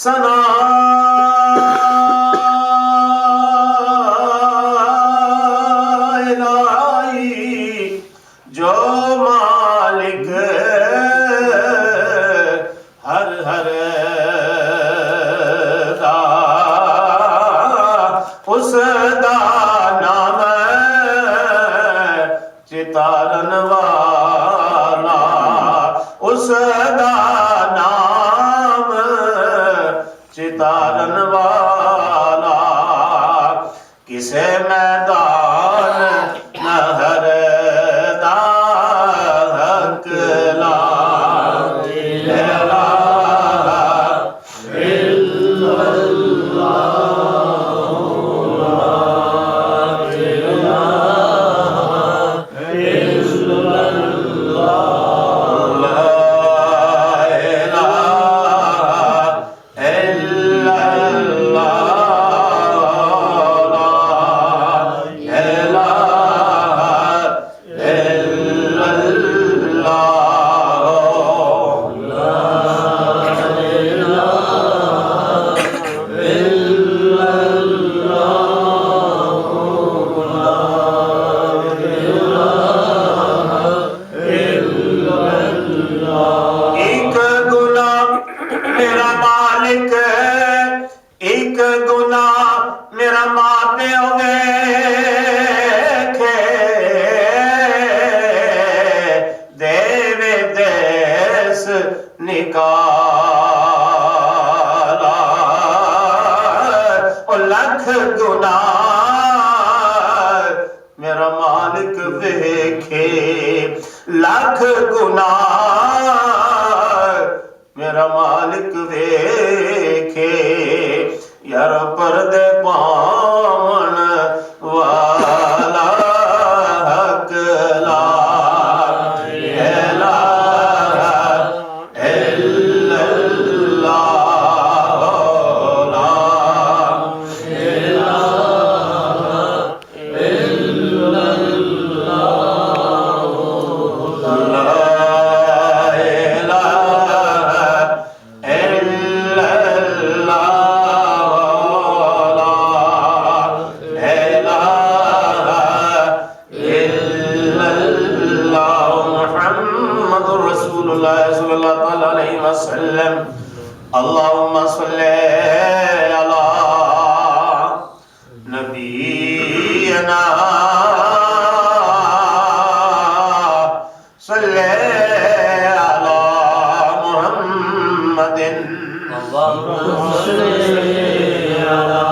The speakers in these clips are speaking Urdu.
سنا الہی جو مالک ہر ہر دا اس دا نام چتارن والا اس دا نام چتارن والا کسے میدان نہر دا حق لا الہ الا لاکھ گناہ میرا مالک ویکھے یار پردے پاون والا حق لا الہ الا اللہ لا الہ الا اللہم صلی علی نبینا صلی علی محمد اللہم صلی علی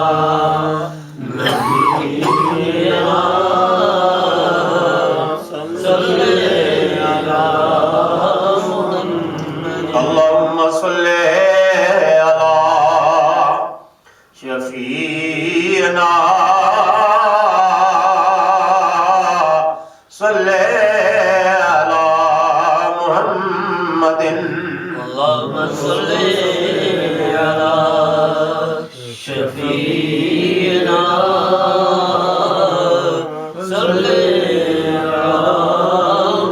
نبینا صلی علی محمد اللہم صلی شفیعنا صلی علی محمد اللہم صلی علی شفیعنا صلی علی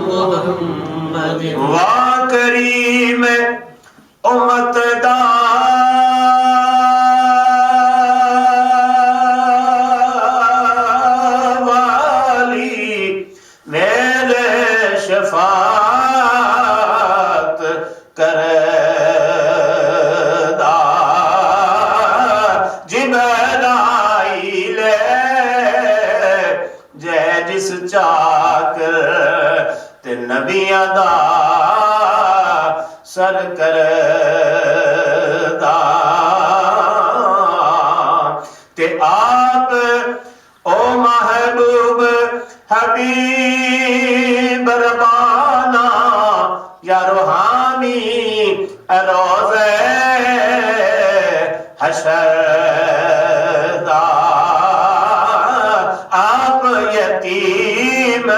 محمد وا کریم امت دا شفاعت کردہ جبرائیل جے جس چاکر تے نبیاں دا سر کردہ تے آپ او محبوب حبیب ربانا یا روحانی روزے حشر دا آپ یتیم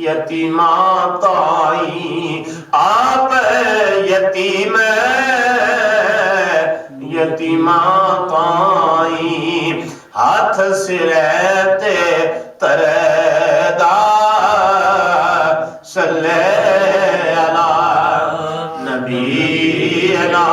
یتیماں تائی آپ یتیم یتیماں تائی ہاتھ سرتے تردہ صلی علی نبینا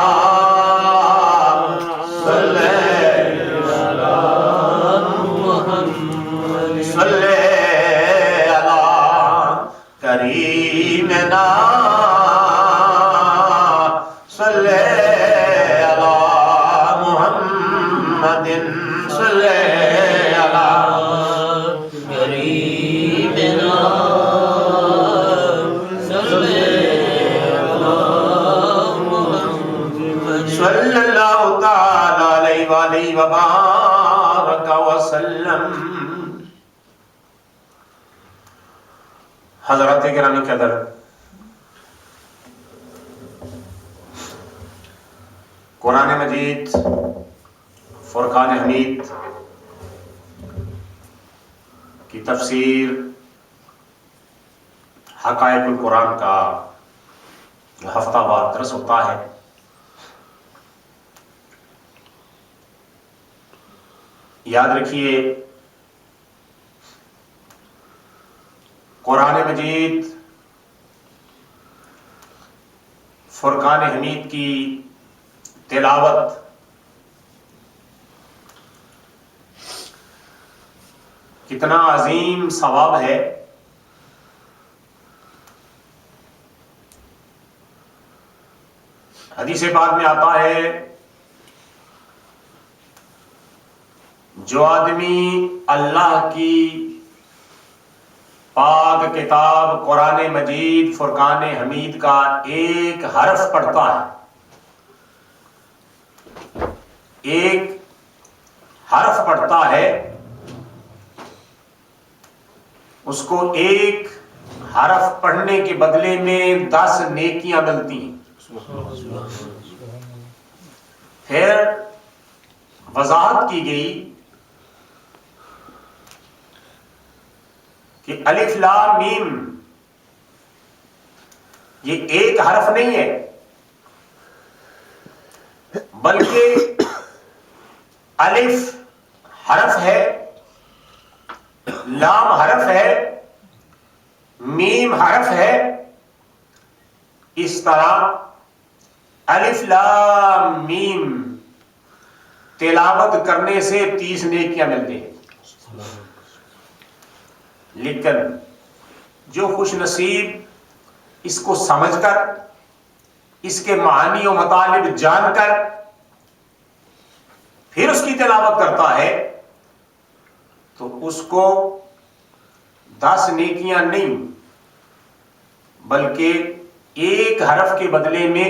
علی محمد صلی علی غریبنا صلی علی محمد صلی اللہ تعالی علیہ وآلہ وبارک وسلم. حضرات گرامی قدر، قرآن مجید فرقان حمید کی تفسیر حقائق القرآن کا ہفتہ وار درس ہوتا ہے. یاد رکھیے، قرآن مجید فرقان حمید کی تلاوت کتنا عظیم ثواب ہے. حدیث پاک میں آتا ہے، جو آدمی اللہ کی پاک کتاب قرآن مجید فرقان حمید کا ایک حرف پڑھتا ہے، ایک حرف پڑھتا ہے، اس کو ایک حرف پڑھنے کے بدلے میں 10 نیکیاں ملتی ہیں. پھر وضاحت کی گئی کہ الف لام میم یہ ایک حرف نہیں ہے، بلکہ الف حرف ہے، لام حرف ہے، میم حرف ہے. اس طرح الف لام میم تلاوت کرنے سے 30 نیکیاں ملتی ہیں. لیکن جو خوش نصیب اس کو سمجھ کر، اس کے معانی و مطالب جان کر پھر اس کی تلاوت کرتا ہے، تو اس کو 10 نیکیاں نہیں بلکہ ایک حرف کے بدلے میں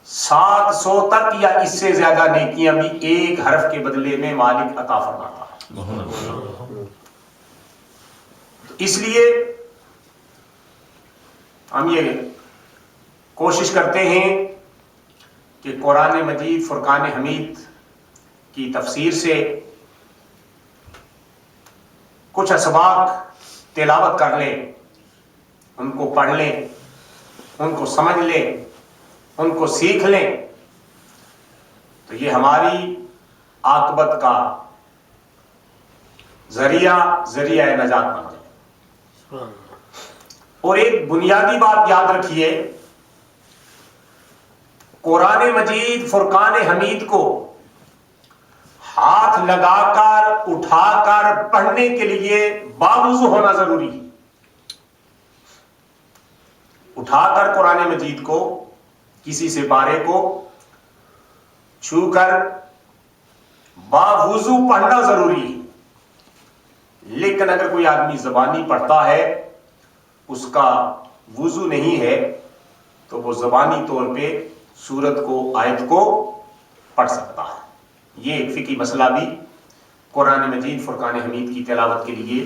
700 تک یا اس سے زیادہ نیکیاں بھی ایک حرف کے بدلے میں مالک عطا فرماتا ہے. تو اس لیے ہم یہ کوشش کرتے ہیں کہ قرآن مجید فرقان حمید کی تفسیر سے کچھ اسباق تلاوت کر لیں، ان کو پڑھ لیں، ان کو سمجھ لیں، ان کو سیکھ لیں، تو یہ ہماری عاقبت کا ذریعہ نجات بن جائے. اور ایک بنیادی بات یاد رکھیے، قرآن مجید فرقان حمید کو ہاتھ لگا کر اٹھا کر پڑھنے کے لیے باوضو ہونا ضروری ہے. اٹھا کر قرآن مجید کو، کسی سے پارے کو چھو کر باوضو پڑھنا ضروری ہے. لیکن اگر کوئی آدمی زبانی پڑھتا ہے، اس کا وضو نہیں ہے، تو وہ زبانی طور پہ سورت کو، آیت کو پڑھ سکتا ہے. یہ ایک فقہی مسئلہ بھی قرآن مجید فرقان حمید کی تلاوت کے لیے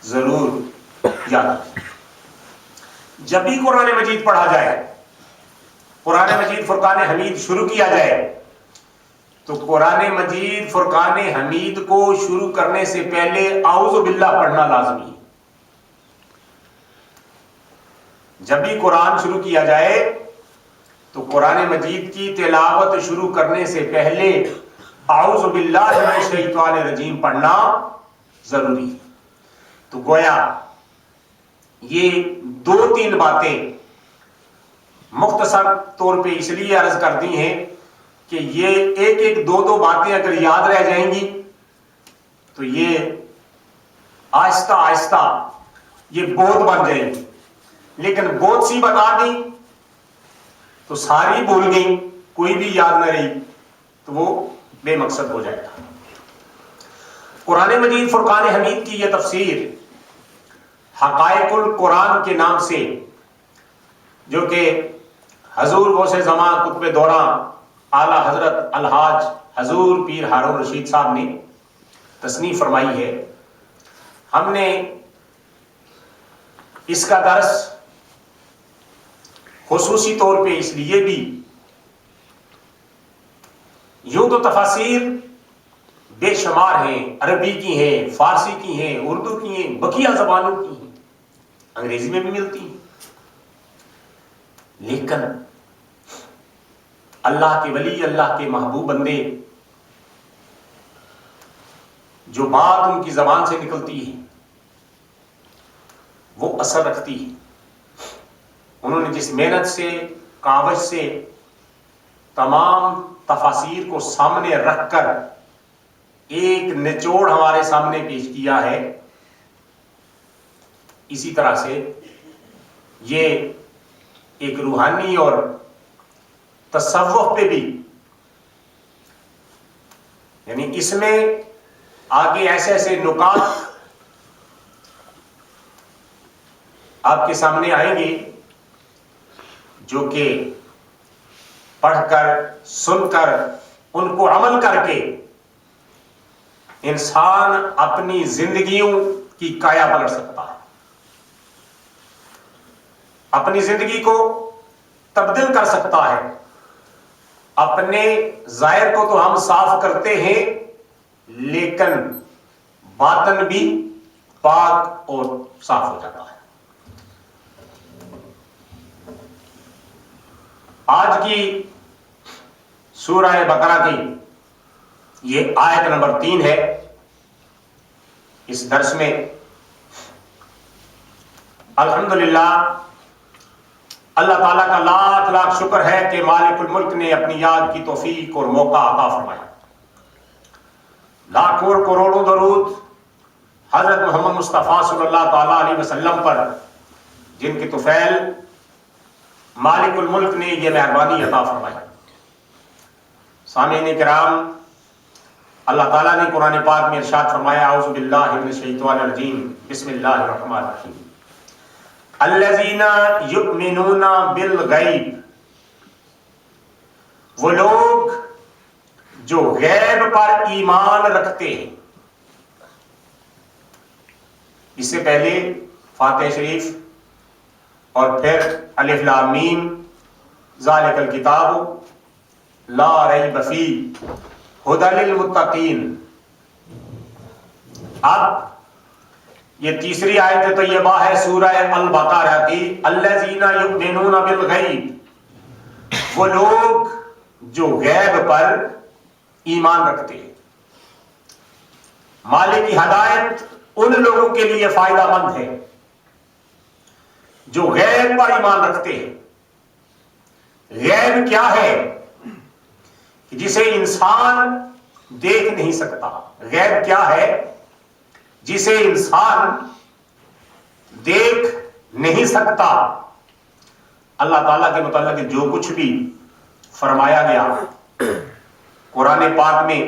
ضرور یاد رکھیں. جب بھی قرآن مجید پڑھا جائے، قرآن مجید فرقان حمید شروع کیا جائے، تو قرآن مجید فرقان حمید کو شروع کرنے سے پہلے اعوذ باللہ پڑھنا لازمی ہے. جب بھی قرآن شروع کیا جائے تو قرآن مجید کی تلاوت شروع کرنے سے پہلے اعوذ باللہ من الشیطان الرجیم پڑھنا ضروری ہے. تو گویا یہ 2-3 باتیں مختصر طور پہ اس لیے عرض کر دی ہیں کہ یہ ایک 2 باتیں اگر یاد رہ جائیں گی تو یہ آہستہ آہستہ یہ بہت بن جائیں گی. لیکن بہت سی بتا دی تو ساری بھول گئی، کوئی بھی یاد نہ رہی تو وہ بے مقصد ہو جائے گا۔ قرآن مجید فرقان حمید کی یہ تفسیر حقائق القرآن کے نام سے، جو کہ حضور غوث زمان قطب دوران اعلی حضرت الحاج حضور پیر ہارون رشید صاحب نے تصنیف فرمائی ہے، ہم نے اس کا درس خصوصی طور پہ اس لیے بھی، یوں تو تفاسیر بے شمار ہیں، عربی کی ہیں، فارسی کی ہیں، اردو کی ہیں، بقیہ زبانوں کی ہیں، انگریزی میں بھی ملتی ہیں، لیکن اللہ کے ولی، اللہ کے محبوب بندے، جو بات ان کی زبان سے نکلتی ہے وہ اثر رکھتی ہے۔ انہوں نے جس محنت سے، کاوش سے تمام تفاسیر کو سامنے رکھ کر ایک نچوڑ ہمارے سامنے پیش کیا ہے، اسی طرح سے یہ ایک روحانی اور تصوف پہ بھی، یعنی اس میں آگے ایسے ایسے نکات آپ کے سامنے آئیں گے جو کہ پڑھ کر، سن کر، ان کو عمل کر کے انسان اپنی زندگیوں کی کایا پلٹ سکتا ہے، اپنی زندگی کو تبدیل کر سکتا ہے۔ اپنے ظاہر کو تو ہم صاف کرتے ہیں، لیکن باطن بھی پاک اور صاف ہو جاتا ہے۔ آج کی سورہ بقرہ کی یہ آیت نمبر 3 ہے۔ اس درس میں الحمدللہ اللہ تعالیٰ کا لاکھ لاکھ شکر ہے کہ مالک الملک نے اپنی یاد کی توفیق اور موقع عطا فرمایا۔ لاکھوں کروڑوں درود حضرت محمد مصطفیٰ صلی اللہ تعالیٰ علیہ وسلم پر، جن کے طفیل مالک الملک نے یہ مہربانی عطا فرمائی۔ سامعین کرام، اللہ تعالیٰ نے قرآن پاک میں ارشاد فرمایا، اعوذ باللہ من الشیطان الرجیم، بسم اللہ الرحمن الرحیم، الذین یؤمنون بالغیب، وہ لوگ جو غیب پر ایمان رکھتے ہیں۔ اس سے پہلے فاتحہ شریف اور پھر الف لام میم ذالک الکتاب لا ریب فیہ ھدی للمتقین۔ اب یہ تیسری آیت طیبہ ہے سورہ البقرہ کی، الذین یؤمنون بالغیب، وہ لوگ جو غیب پر ایمان رکھتے ہیں۔ مالک کی ہدایت ان لوگوں کے لیے فائدہ مند ہے جو غیب پر ایمان رکھتے ہیں۔ غیب کیا ہے؟ جسے انسان دیکھ نہیں سکتا۔ غیب کیا ہے؟ جسے انسان دیکھ نہیں سکتا۔ اللہ تعالیٰ کے متعلق جو کچھ بھی فرمایا گیا قرآن پاک میں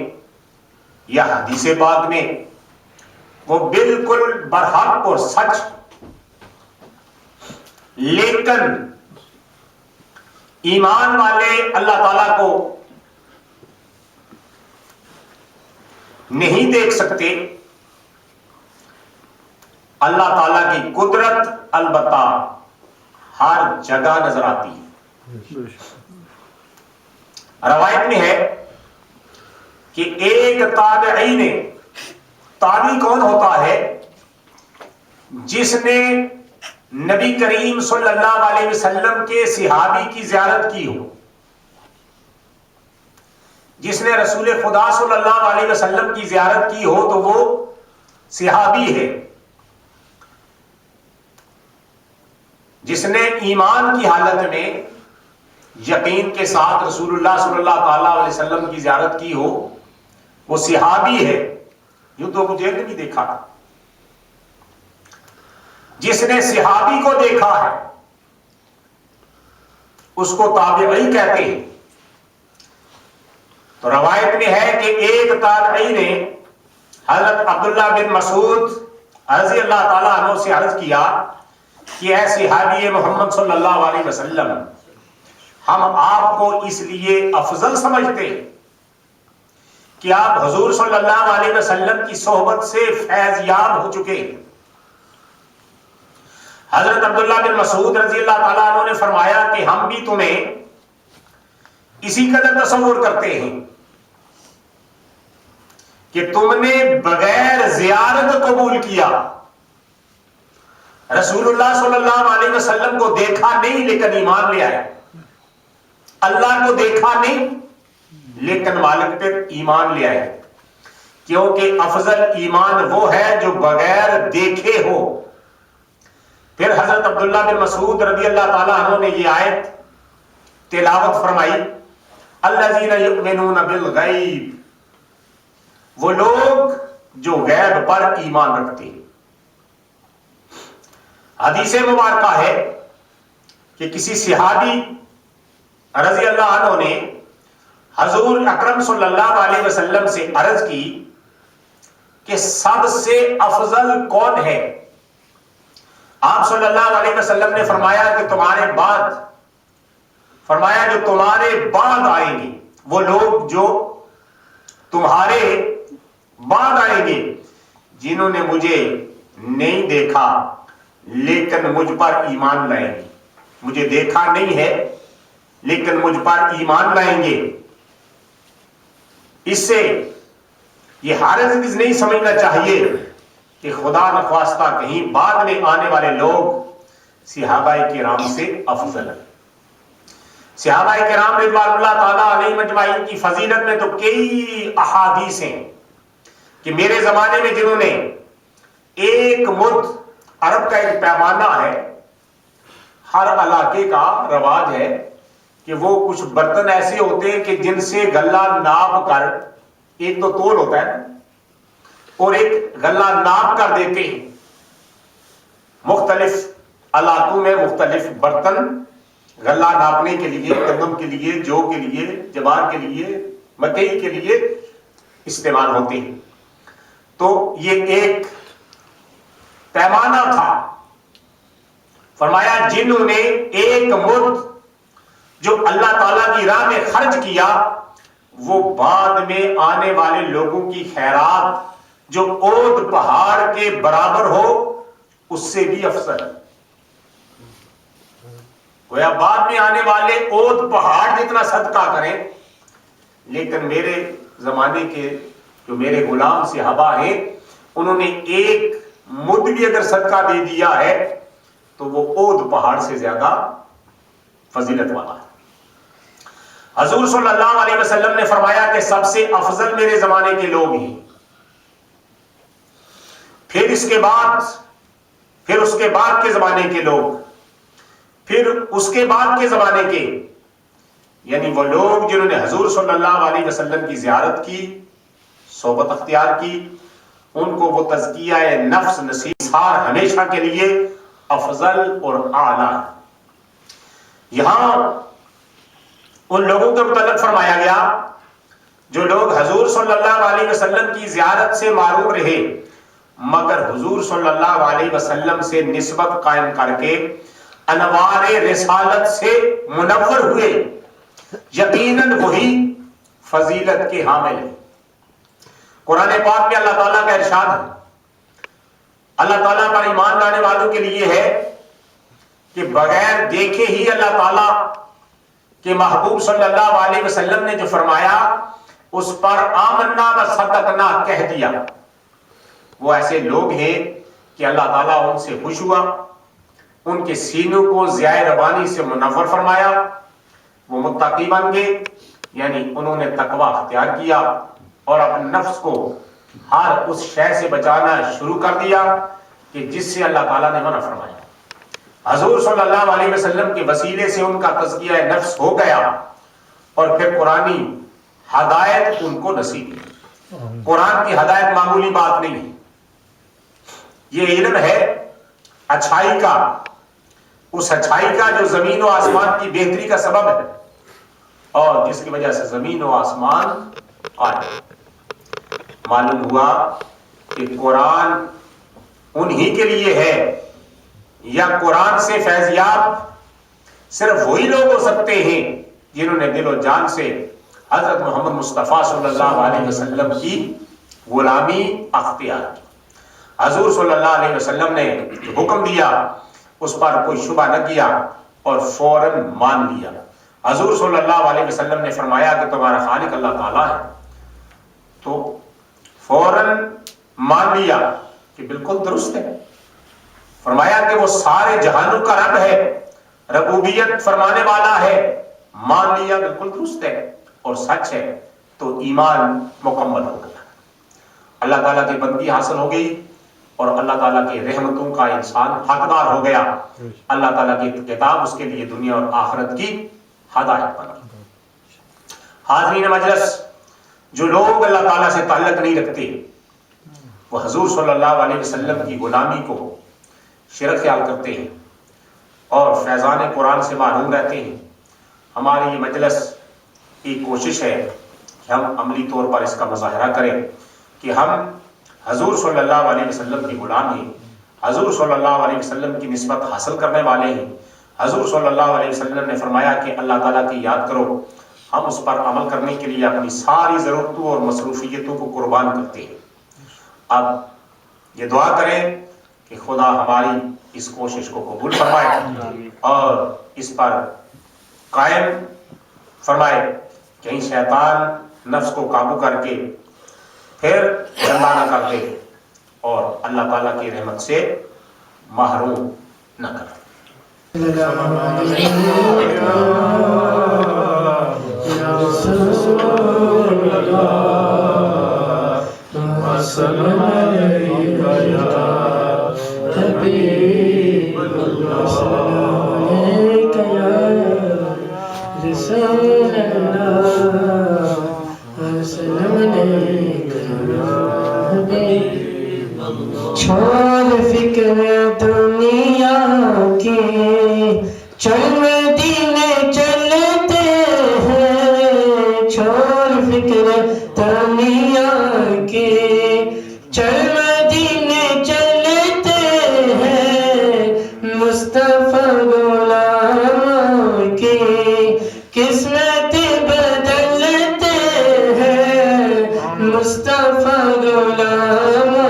یا حدیث پاک میں، وہ بالکل برحق اور سچ، لیکن ایمان والے اللہ تعالیٰ کو نہیں دیکھ سکتے۔ اللہ تعالیٰ کی قدرت البتہ ہر جگہ نظر آتی ہے۔ روایت میں ہے کہ ایک تابعی نے، تابعی کون ہوتا ہے؟ جس نے نبی کریم صلی اللہ علیہ وسلم کے صحابی کی زیارت کی ہو، جس نے رسول خدا صلی اللہ علیہ وسلم کی زیارت کی ہو تو وہ صحابی ہے۔ جس نے ایمان کی حالت میں یقین کے ساتھ رسول اللہ صلی اللہ تعالی علیہ وسلم کی زیارت کی ہو، وہ صحابی ہے۔ یوں تو مجھے نہیں دیکھا، جس نے صحابی کو دیکھا ہے اس کو تابعی کہتے ہیں. تو روایت میں ہے کہ ایک تابعی نے حضرت عبداللہ بن مسعود رضی اللہ تعالیٰ عنہ سے عرض کیا کہ اے صحابی محمد صلی اللہ علیہ وسلم، ہم آپ کو اس لیے افضل سمجھتے کہ آپ حضور صلی اللہ علیہ وسلم کی صحبت سے فیض یاب ہو چکے. حضرت عبداللہ بن مسعود رضی اللہ تعالیٰ عنہ نے فرمایا کہ ہم بھی تمہیں اسی قدر تصور کرتے ہیں کہ تم نے بغیر زیارت قبول کیا. رسول اللہ صلی اللہ علیہ وسلم کو دیکھا نہیں لیکن ایمان لے آئے. اللہ کو دیکھا نہیں لیکن مالک پر ایمان لے آئے. کیونکہ افضل ایمان وہ ہے جو بغیر دیکھے ہو. پھر حضرت عبداللہ بن مسعود رضی اللہ تعالیٰ عنہ نے یہ آیت تلاوت فرمائی، الذین یؤمنون بالغیب، وہ لوگ جو غیب پر ایمان رکھتے ہیں. حدیث مبارکہ ہے کہ کسی صحابی رضی اللہ عنہ نے حضور اکرم صلی اللہ علیہ وسلم سے عرض کی کہ سب سے افضل کون ہے؟ آپ صلی اللہ علیہ وسلم نے فرمایا کہ تمہارے بعد، فرمایا جو تمہارے بعد آئیں گے، وہ لوگ جو تمہارے بعد آئیں گے جنہوں نے مجھے نہیں دیکھا لیکن مجھ پر ایمان لائیں گے. مجھے دیکھا نہیں ہے لیکن مجھ پر ایمان لائیں گے. اس سے یہ ہرگز نہیں سمجھنا چاہیے کہ خدا نخواستہ کہیں بعد میں آنے والے لوگ صحابہ کرام سے افضل ہیں. صحابہ کرام رضوان اللہ تعالیٰ علیہ مجمعین کی فضیلت میں تو کئی احادیث ہیں کہ میرے زمانے میں جنہوں نے ایک مد، عرب کا ایک پیمانہ ہے، ہر علاقے کا رواج ہے کہ وہ کچھ برتن ایسے ہوتے ہیں کہ جن سے غلہ ناپ کر، ایک تو تول ہوتا ہے اور ایک غلہ ناپ کر دیتے ہیں. مختلف علاقوں میں مختلف برتن غلہ ناپنے کے لیے، گندم کے لیے، جو کے لیے، جوار کے لیے، مکئی کے لیے استعمال ہوتے ہیں. تو یہ ایک پیمانہ تھا. فرمایا جنہوں نے ایک مد جو اللہ تعالیٰ کی راہ میں خرچ کیا، وہ بعد میں آنے والے لوگوں کی خیرات جو اود پہاڑ کے برابر ہو اس سے بھی افضل. گویا بعد میں آنے والے اود پہاڑ جتنا صدقہ کریں، لیکن میرے زمانے کے جو میرے غلام صحابہ ہیں انہوں نے ایک مد بھی اگر صدقہ دے دیا ہے تو وہ اود پہاڑ سے زیادہ فضیلت والا ہے. حضور صلی اللہ علیہ وسلم نے فرمایا کہ سب سے افضل میرے زمانے کے لوگ ہیں. پھر اس کے بعد کے زمانے کے لوگ، پھر اس کے بعد کے زمانے کے، یعنی وہ لوگ جنہوں نے حضور صلی اللہ علیہ وسلم کی زیارت کی، صحبت اختیار کی، ان کو وہ تزکیہ نفس نصیحت ہمیشہ کے لیے افضل اور اعلیٰ. یہاں ان لوگوں کے متعلق فرمایا گیا جو لوگ حضور صلی اللہ علیہ وسلم کی زیارت سے معروف رہے مگر حضور صلی اللہ علیہ وسلم سے نسبت قائم کر کے انوار رسالت سے منور ہوئے، یقیناً وہی فضیلت کے حامل ہیں. قرآن پاک میں اللہ تعالیٰ کا ارشاد ہے، اللہ تعالیٰ پر ایمان لانے والوں کے لیے ہے کہ بغیر دیکھے ہی اللہ تعالیٰ کے محبوب صلی اللہ علیہ وسلم نے جو فرمایا اس پر آمنا و صدقنا کہہ دیا. وہ ایسے لوگ ہیں کہ اللہ تعالیٰ ان سے خوش ہوا، ان کے سینوں کو ضیاء ربانی سے منور فرمایا، وہ متقی بن گئے، یعنی انہوں نے تقوی اختیار کیا اور اپنے نفس کو ہر اس شے سے بچانا شروع کر دیا کہ جس سے اللہ تعالیٰ نے منع فرمایا. حضور صلی اللہ علیہ وسلم کے وسیلے سے ان کا تزکیہ نفس ہو گیا اور پھر قرآنی ہدایت ان کو نصیب ہوئی. قرآن کی ہدایت معمولی بات نہیں ہے، یہ علم ہے اچھائی کا، اس اچھائی کا جو زمین و آسمان کی بہتری کا سبب ہے اور جس کی وجہ سے زمین و آسمان آئے. معلوم ہوا کہ قرآن انہی کے لیے ہے یا قرآن سے فیضیاب صرف وہی لوگ ہو سکتے ہیں جنہوں نے دل و جان سے حضرت محمد مصطفیٰ صلی اللہ علیہ وسلم کی غلامی اختیار کی. حضور صلی اللہ علیہ وسلم نے جو حکم دیا اس پر کوئی شبہ نہ کیا اور فوراً مان لیا. حضور صلی اللہ علیہ وسلم نے فرمایا کہ تمہارا خالق اللہ تعالیٰ ہے تو فوراً مان لیا کہ بالکل درست ہے. فرمایا کہ وہ سارے جہانوں کا رب ہے, ربوبیت فرمانے والا ہے, مان لیا بالکل درست ہے اور سچ ہے تو ایمان مکمل ہو گیا. اللہ تعالیٰ کی بندگی حاصل ہو گئی اور اللہ تعالیٰ کی رحمتوں کا انسان حقدار ہو گیا. اللہ تعالیٰ کی کتاب اس کے لیے دنیا اور آخرت کی ہدایت بن گئی. حاضرین مجلس, جو لوگ اللہ تعالیٰ سے تعلق نہیں رکھتے وہ حضور صلی اللہ علیہ وسلم کی غلامی کو شرک خیال کرتے ہیں اور فیضان قرآن سے محروم رہتے ہیں. ہماری یہ مجلس کی کوشش ہے کہ ہم عملی طور پر اس کا مظاہرہ کریں کہ ہم حضور صلی اللہ علیہ وسلم کی غلام ہیں, حضور صلی اللہ علیہ وسلم کی نسبت حاصل کرنے والے ہیں. حضور صلی اللہ علیہ وسلم نے فرمایا کہ اللہ تعالیٰ کی یاد کرو, ہم اس پر عمل کرنے کے لیے اپنی ساری ضرورتوں اور مصروفیتوں کو قربان کرتے ہیں. اب یہ دعا کریں کہ خدا ہماری اس کوشش کو قبول فرمائے اور اس پر قائم فرمائے, کہیں شیطان نفس کو قابو کر کے پھر زندہ نہ کر دے اور اللہ تعالیٰ کی رحمت سے محروم نہ کر دے. چھوڑ فکر دنیا کی چل مدینے چلتے ہیں, چھوڑ فکر دنیا کی چل مدینے چلتے ہیں, مصطفیٰ غلام کی قسمت بدلتے ہیں, مصطفیٰ غلام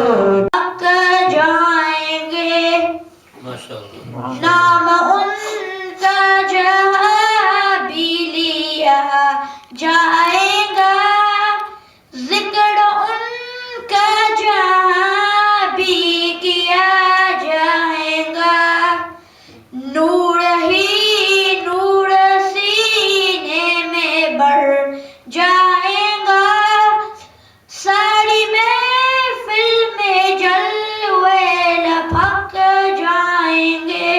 نام ان کا جہاں بھی لیا جائے گا, ذکر ان کا جہاں بھی کیا جائے گا, نور ہی نور سینے میں بڑھ جائے گا, ساری محفل میں جلوے لپک جائیں گے.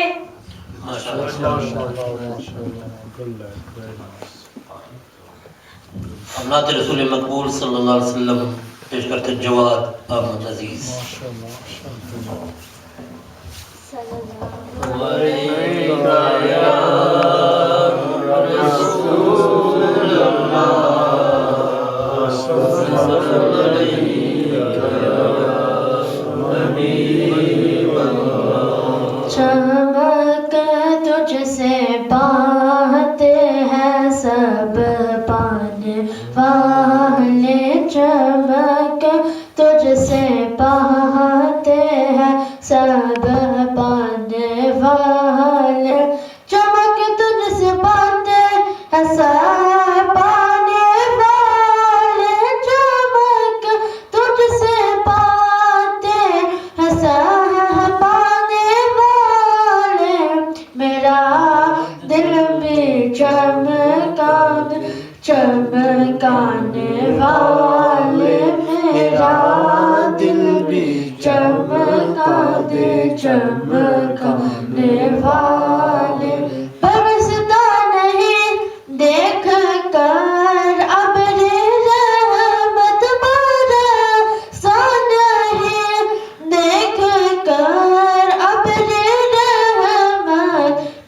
نعت رسول مقبول صلی اللہ علیہ وسلم پیش کرتے جواد احمد عزیز. چمک تجھ سے پاتے ہیں سب پانے والے, چمک تجھ سے پاتے ہیں سب پانے والے, چمک تجھ سے پاتے ہیں سب پانے والے, چمک تجھ سے پاتے ہیں سب پانے والے, میرا دل بھی چمکانے والے, میرا دل بھی چمکانے والے, برستا نہیں دیکھ کر ابر رحمت برسا نہیں, دیکھ کر ابر رحمت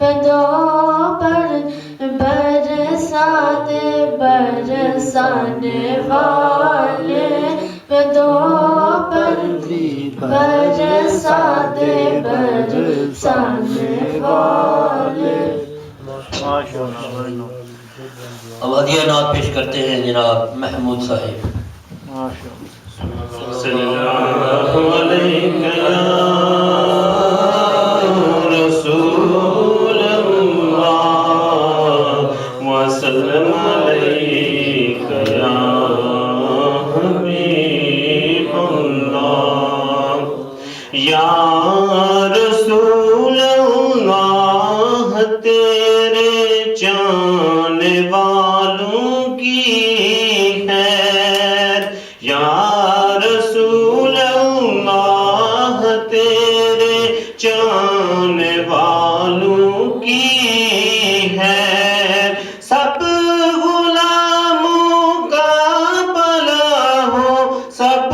برسات برسانے والے دو پر برسات برسانے والے. اب ہدیہ نعت پیش کرتے ہیں جناب محمود صاحب. صلی اللہ علیہ رسول اللہ وسلم علیک یا حبیب اللہ. یا رسول اللہ تیرے چاہنے والوں کی خیر. یا رسول اللہ تیرے چاہنے والوں کی ہے. سب غلاموں کا بھلا ہو سب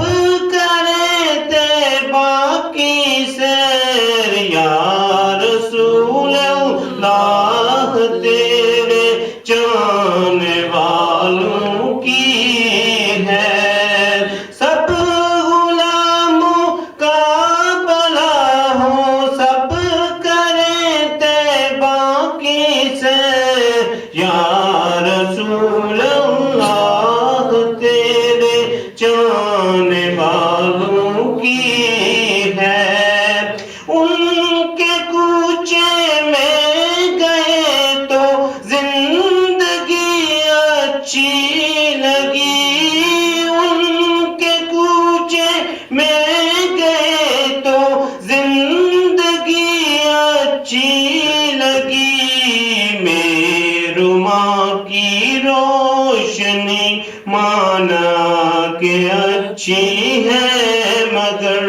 کرے طیبہ کی سیر. یا رسول اللہ تیرے چاہنے والوں کی ہے. سب غلاموں کا بھلا ہو سب کرے طیبہ کی سیر. یا رسول اللہ تیرے چاہنے والوں کی ہے. ان کے کوچے میں گئے تو زندگی اچھی لگی. ان کے کوچے میں گئے تو زندگی اچھی لگی. میرے ماں کی روشنی مانا کہ اچھی ہے مگر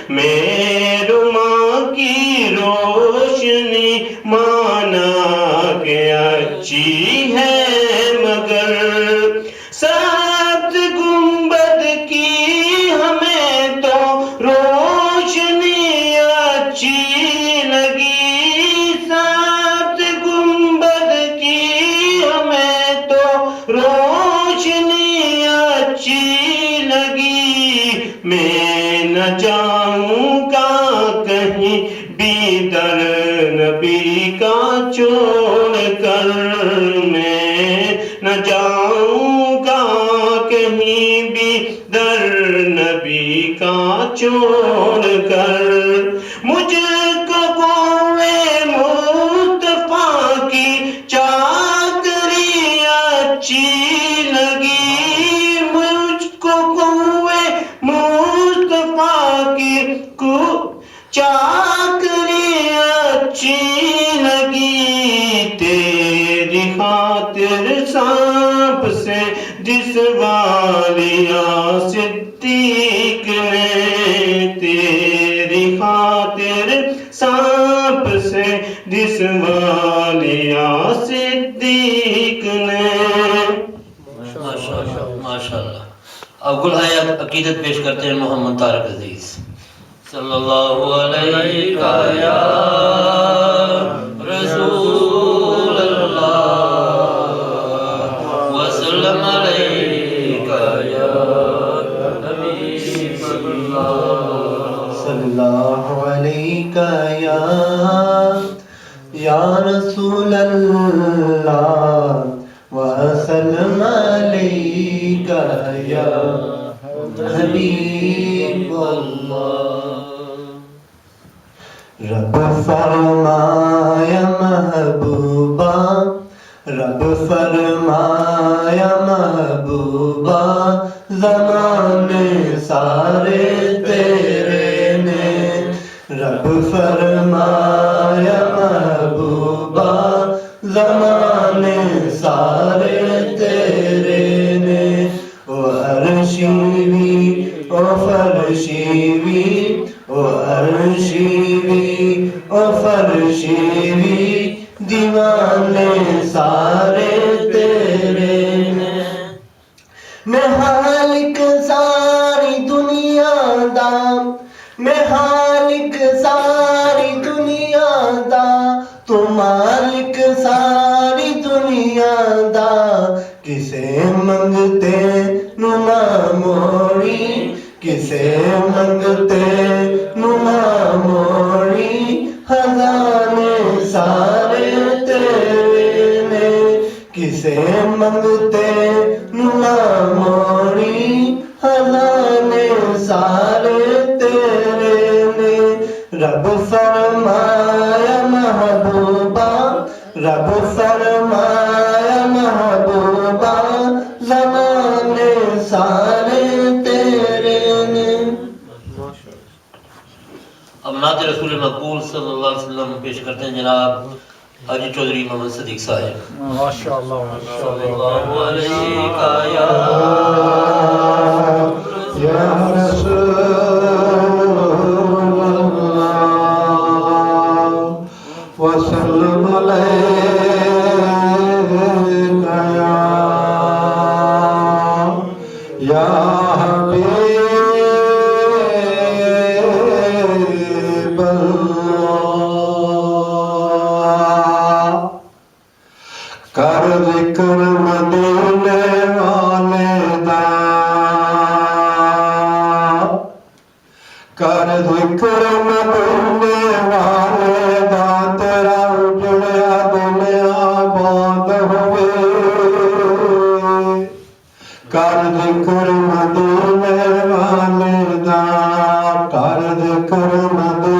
میرے ماں کی روشنی مانا کہ اچھی ہے مگر. سات گنبد کی ہمیں تو روشنی اچھی لگی. سات گنبد کی ہمیں تو روشنی اچھی لگی. میں نہ جاؤں گا کہیں بھی در نبی کا چھوڑ کر. میں نہ جاؤں گا کہیں بھی در نبی کا چھوڑ کر. مجھ کو قوے مصطفیٰ کی چاکری اچھی لگی. مجھ کو قوے مصطفیٰ کی چاکری اچھی لگی. تیری خاطر سانپ سے دسوالیا صدیق نے. تیری خاطر سانپ سے دسوالیا صدیق نے. ماشاءاللہ. اب گلہائے عقیدت پیش کرتے ہیں محمد طارق عزیز. صلی اللہ علیہ یا رسول اللہ وسلم علیک یا حبیب اللہ. صلی اللہ علیہ یا رسول اللہ وسلم علیک یا حبیب اللہ. رب فرمایا محبوبہ رب فرمایا محبوبہ زمانے سارے تیرے نے. رب فرمایا محبوبہ زمانے سارے تیرے نے. او عرشی بھی او فرشی بھی او عرشی بھی او فرشی بھی دیوانے سارے تیرے نے. میں خالق ساری دنیا دا میں خالق ساری دنیا دا تو مالک ساری دنیا ਦੁਨੀਆ ਦਾ ਕਿਸੇ ਮੰਗਤੇ ਨੂੰ ਨਾ ਮੋੜੀ ਕਿਸੇ ਮੰਗਤੇ ਨੂੰ ਨਾ ਮੋੜੀ ਖਜ਼ਾਨੇ ਸਾਰੇ ਤੇਰੇ ਨੇ ਕਿਸੇ ਮੰਗਤੇ ਨੂੰ ਨਾ ਮੋੜੀ ਖਜ਼ਾਨੇ ਸਾਰੇ ਤੇਰੇ ਨੇ ਰੱਬ ਫਰਮਾਇਆ ਮਹਿਬੂਬਾ رب فرمایا محبوبہ زمانے سارے تیرے نے اب نعت رسول مقبول صلی اللہ علیہ وسلم پیش کرتے ہیں جناب حاجی چودھری محمد صدیق صاحب ماشاءاللہ صلی اللہ علیہ یا رسول اللہ وسلم علیک یا حبیب اللہ کر ذکر مدینے والے دا کر ذکر مدینے والے دا تیرا اجڑیا دنیا باد ہوئے کر ذکر مدینے والے دا کر ذکر مدینے